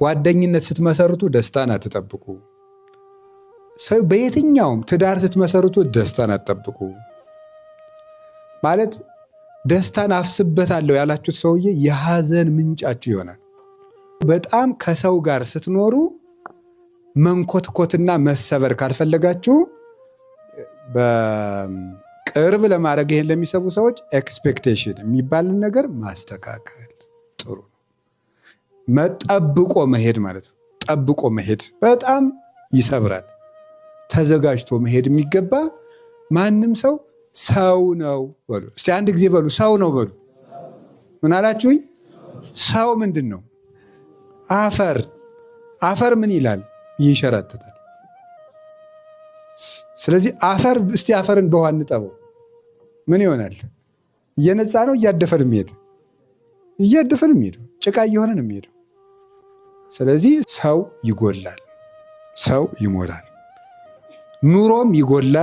ጓደኝነት ስትመሰርቱ ደስታን አትጠብቁ። ሰው በየትኛውም ትዳር ስትመሰርቱ ደስታን አትጠብቁ። ማለት ደስታን አፍስበታለሁ ያላችሁት ሰውዬ የሐዘን ምንጫችሁ ይሆናል። በጣም ከሰው ጋር ስትኖሩ መንኮትኮትና መሰበር ካልፈለጋችሁ በቅርብ ለማድረግ ይሄን ለሚሰቡ ሰዎች ኤክስፔክቴሽን የሚባልን ነገር ማስተካከል ጥሩ ነው። መጠብቆ መሄድ ማለት ነው። ጠብቆ መሄድ በጣም ይሰብራል። ተዘጋጅቶ መሄድ የሚገባ ማንም ሰው ሰው ነው በሉ። እስቲ አንድ ጊዜ በሉ፣ ሰው ነው በሉ። ምን አላችሁኝ? ሰው ምንድን ነው? አፈር። አፈር ምን ይላል? ይንሸራተታል። ስለዚህ አፈር፣ እስቲ አፈርን በውሃ እንጠበው፣ ምን ይሆናል? እየነጻ ነው እያደፈን የሚሄድ እያደፈን የሚሄድ ጭቃ እየሆነን የሚሄድ። ስለዚህ ሰው ይጎላል፣ ሰው ይሞላል፣ ኑሮም ይጎላል።